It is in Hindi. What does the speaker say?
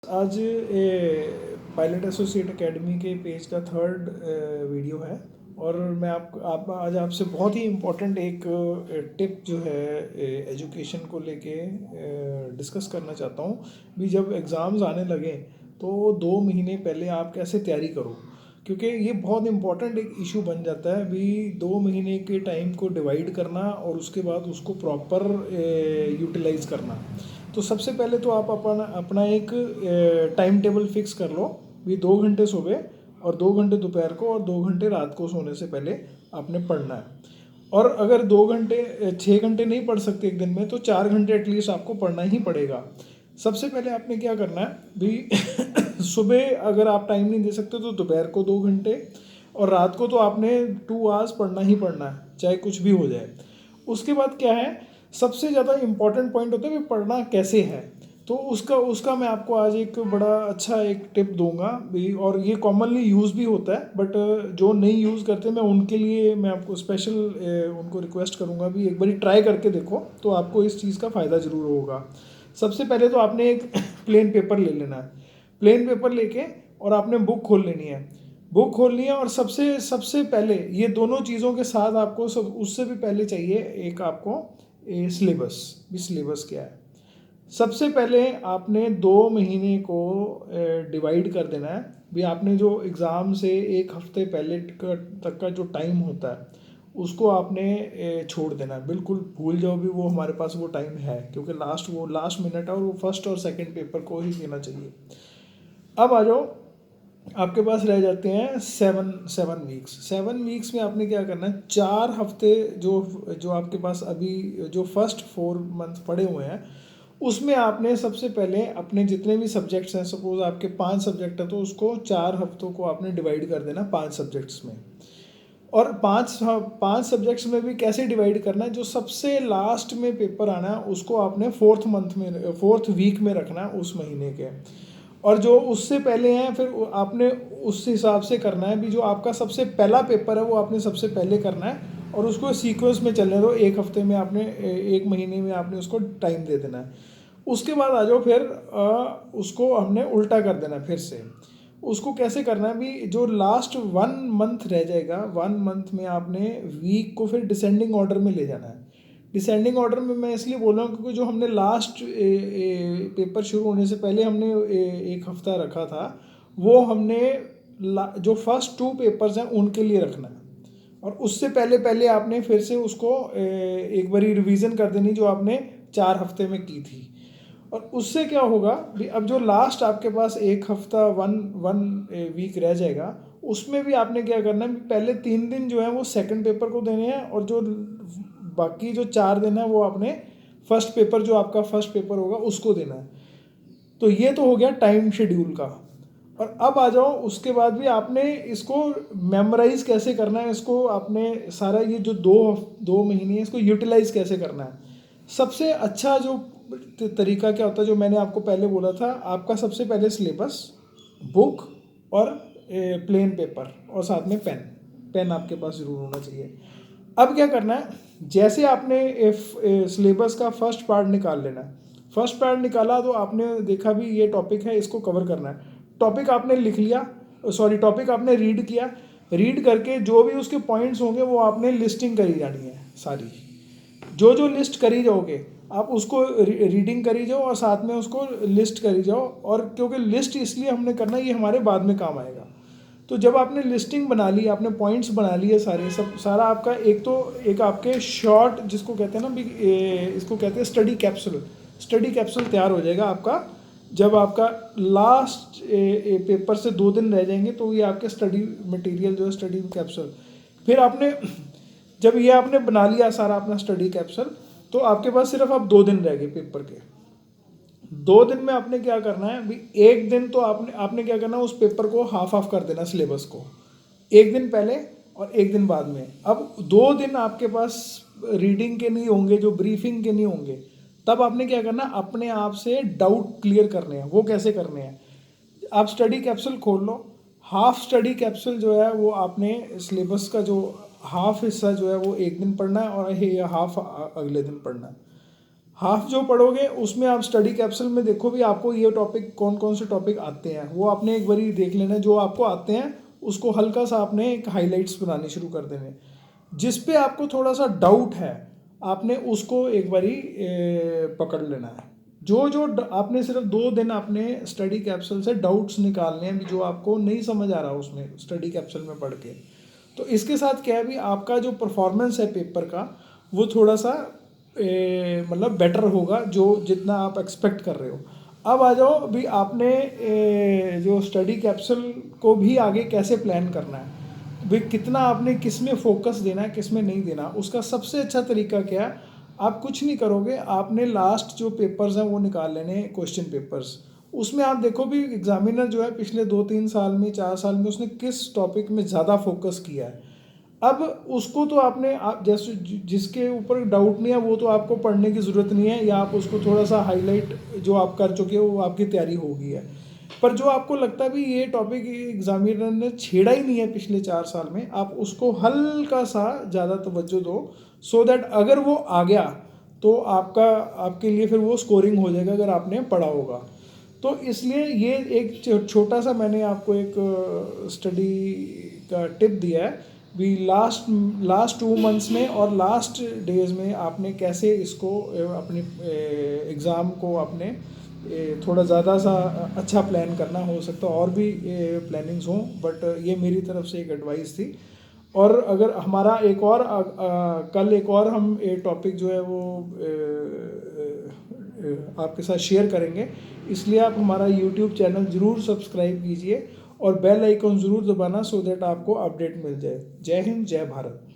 आज पायलट एसोसिएट एकेडमी के पेज का थर्ड वीडियो है और मैं आप आज आपसे बहुत ही इम्पोर्टेंट एक टिप जो है एजुकेशन को लेके डिस्कस करना चाहता हूँ। भी जब एग्ज़ाम्स आने लगे तो 2 महीने पहले आप कैसे तैयारी करो, क्योंकि ये बहुत इम्पोर्टेंट एक इशू बन जाता है। भी 2 महीने के टाइम को डिवाइड करना और उसके बाद उसको प्रॉपर यूटिलाइज करना। तो सबसे पहले तो आप अपना अपना एक टाइम टेबल फिक्स कर लो। भी 2 घंटे सुबह और 2 घंटे दोपहर को और 2 घंटे रात को सोने से पहले आपने पढ़ना है। और अगर 2 घंटे 6 घंटे नहीं पढ़ सकते एक दिन में तो 4 घंटे एटलीस्ट आपको पढ़ना ही पड़ेगा। सबसे पहले आपने क्या करना है भी सुबह अगर आप टाइम नहीं दे सकते तो दोपहर को 2 घंटे और रात को तो आपने 2 आवर्स पढ़ना ही पढ़ना है, चाहे कुछ भी हो जाए। उसके बाद क्या है, सबसे ज़्यादा इम्पॉर्टेंट पॉइंट होता है कि पढ़ना कैसे है। तो उसका उसका मैं आपको आज एक बड़ा अच्छा एक टिप दूंगा भी, और ये कॉमनली यूज़ भी होता है, बट जो नहीं यूज़ करते मैं उनके लिए मैं आपको स्पेशल उनको रिक्वेस्ट करूंगा भी एक बारी ट्राई करके देखो, तो आपको इस चीज़ का फ़ायदा ज़रूर होगा। सबसे पहले तो आपने एक प्लेन पेपर ले लेना है। प्लेन पेपर लेके और आपने बुक खोल लेनी है। बुक खोलनी है और सबसे सबसे पहले ये दोनों चीज़ों के साथ आपको उससे भी पहले चाहिए एक आपको सिलेबस। भी सिलेबस क्या है, सबसे पहले आपने 2 महीने को डिवाइड कर देना है। भी आपने जो एग्ज़ाम से एक हफ्ते पहले तक का जो टाइम होता है उसको आपने छोड़ देना है। बिल्कुल भूल जाओ भी वो हमारे पास वो टाइम है, क्योंकि वो लास्ट मिनट है और वो फर्स्ट और सेकंड पेपर को ही देना चाहिए। अब आ जाओ, आपके पास रह जाते हैं सेवन सेवन वीक्स। 7 वीक्स में आपने क्या करना है, 4 हफ्ते जो जो आपके पास अभी जो फर्स्ट 4 मंथ पड़े हुए हैं उसमें आपने सबसे पहले अपने जितने भी सब्जेक्ट्स हैं, सपोज आपके 5 सब्जेक्ट है तो उसको 4 हफ्तों को आपने डिवाइड कर देना 5 सब्जेक्ट्स में। और पांच पांच सब्जेक्ट्स में भी कैसे डिवाइड करना है, जो सबसे लास्ट में पेपर आना है उसको आपने 4th मंथ में 4th वीक में रखना है उस महीने के। और जो उससे पहले हैं फिर आपने उस हिसाब से करना है। भी जो आपका सबसे पहला पेपर है वो आपने सबसे पहले करना है और उसको सीक्वेंस में चलने दो। एक हफ्ते में आपने एक महीने में आपने उसको टाइम दे देना है। उसके बाद आ जाओ फिर उसको हमने उल्टा कर देना है फिर से। उसको कैसे करना है, भी जो लास्ट 1 मंथ रह जाएगा 1 मंथ में आपने वीक को फिर डिसेंडिंग ऑर्डर में ले जाना है। डिसेंडिंग ऑर्डर में मैं इसलिए बोल रहा हूँ क्योंकि जो हमने लास्ट पेपर शुरू होने से पहले हमने एक हफ्ता रखा था वो हमने जो फर्स्ट 2 पेपर्स हैं उनके लिए रखना है। और उससे पहले पहले आपने फिर से उसको एक बारी रिवीजन कर देनी जो आपने 4 हफ्ते में की थी। और उससे क्या होगा भी, अब जो लास्ट आपके पास एक हफ्ता वन वन वीक रह जाएगा उसमें भी आपने क्या करना है, पहले 3 दिन जो है वो सेकंड पेपर को देने हैं और जो बाकी जो 4 दिन है वो आपने फर्स्ट पेपर जो आपका फर्स्ट पेपर होगा उसको देना है। तो ये तो हो गया टाइम शेड्यूल का। और अब आ जाओ उसके बाद भी आपने इसको मेमोराइज कैसे करना है, इसको आपने सारा ये जो दो दो महीने है इसको यूटिलाइज कैसे करना है। सबसे अच्छा जो तरीका क्या होता है, जो मैंने आपको पहले बोला था, आपका सबसे पहले सिलेबस, बुक और प्लेन पेपर और साथ में पेन। पेन आपके पास ज़रूर होना चाहिए। अब क्या करना है, जैसे आपने सिलेबस का फर्स्ट पार्ट निकाल लेना है। फर्स्ट पार्ट निकाला तो आपने देखा भी ये टॉपिक है इसको कवर करना है। टॉपिक आपने लिख लिया, सॉरी टॉपिक आपने रीड किया। रीड करके जो भी उसके पॉइंट्स होंगे वो आपने लिस्टिंग करी जानी है सारी। जो जो लिस्ट करी जाओगे आप उसको रीडिंग करी जाओ और साथ में उसको लिस्ट करी जाओ। और क्योंकि लिस्ट इसलिए हमने करना, ये हमारे बाद में काम आएगा। तो जब आपने लिस्टिंग बना ली, आपने पॉइंट्स बना लिए सारे सब सारा आपका एक आपके शॉर्ट जिसको कहते हैं ना भी इसको कहते हैं स्टडी कैप्सूल। स्टडी कैप्सूल तैयार हो जाएगा आपका जब आपका लास्ट पेपर से 2 दिन रह जाएंगे तो ये आपके स्टडी मटेरियल जो है स्टडी कैप्सूल। फिर आपने जब ये आपने बना लिया सारा अपना स्टडी कैप्सूल तो आपके पास सिर्फ अब 2 दिन रह गए पेपर के। 2 दिन में आपने क्या करना है भी, एक दिन तो आपने क्या करना है उस पेपर को हाफ हाफ कर देना सिलेबस को, एक दिन पहले और एक दिन बाद में। अब 2 दिन आपके पास रीडिंग के नहीं होंगे, जो ब्रीफिंग के नहीं होंगे। तब आपने क्या करना, अपने आप से डाउट क्लियर करने हैं। वो कैसे करने हैं, आप स्टडी कैप्सूल खोल लो। हाफ स्टडी कैप्सूल जो है वो आपने सिलेबस का जो हाफ हिस्सा जो है वो एक दिन पढ़ना है और ये हाफ अगले दिन पढ़ना है। हाफ जो पढ़ोगे उसमें आप स्टडी कैप्सूल में देखो भी आपको ये टॉपिक कौन कौन से टॉपिक आते हैं, वो आपने एक बारी देख लेना। जो आपको आते हैं उसको हल्का सा आपने एक हाईलाइट्स बनाने शुरू कर देने। जिस पे आपको थोड़ा सा डाउट है आपने उसको एक बारी पकड़ लेना है। जो आपने सिर्फ 2 दिन आपने स्टडी कैप्सूल से डाउट्स निकालने हैं, जो आपको नहीं समझ आ रहा उसमें स्टडी कैप्सूल में पढ़ के। तो इसके साथ क्या है भी आपका जो परफॉर्मेंस है पेपर का वो थोड़ा सा मतलब बेटर होगा जो जितना आप एक्सपेक्ट कर रहे हो। अब आ जाओ भी आपने जो स्टडी कैप्सूल को भी आगे कैसे प्लान करना है, भाई कितना आपने किस में फोकस देना है किस में नहीं देना। उसका सबसे अच्छा तरीका क्या है, आप कुछ नहीं करोगे, आपने लास्ट जो पेपर्स हैं वो निकाल लेने क्वेश्चन पेपर्स। उसमें आप देखो भी एग्जामिनर जो है पिछले 2-3 साल में 4 साल में उसने किस टॉपिक में ज़्यादा फोकस किया है। अब उसको तो आपने आप जैसे जिसके ऊपर डाउट नहीं है वो तो आपको पढ़ने की ज़रूरत नहीं है, या आप उसको थोड़ा सा हाईलाइट जो आप कर चुके हो वो आपकी तैयारी हो गई है। पर जो आपको लगता है भी ये टॉपिक एग्जामिनर ने छेड़ा ही नहीं है पिछले 4 साल में, आप उसको हल्का सा ज़्यादा तवज्जो दो, सो दैट अगर वो आ गया तो आपके लिए फिर वो स्कोरिंग हो जाएगा अगर आपने पढ़ा होगा। तो इसलिए ये एक छोटा सा मैंने आपको एक स्टडी का टिप दिया है भी लास्ट 2 मंथ्स में और लास्ट डेज में आपने कैसे इसको अपने एग्ज़ाम को अपने थोड़ा ज़्यादा सा अच्छा प्लान करना। हो सकता और भी प्लानिंग्स हों, बट ये मेरी तरफ से एक एडवाइस थी। और अगर हमारा एक और कल एक और हम टॉपिक जो है वो आपके साथ शेयर करेंगे, इसलिए आप हमारा यूट्यूब चैनल ज़रूर सब्सक्राइब कीजिए और बेल आइकन ज़रूर दबाना, सो दैट आपको अपडेट मिल जाए। जय हिंद, जय भारत।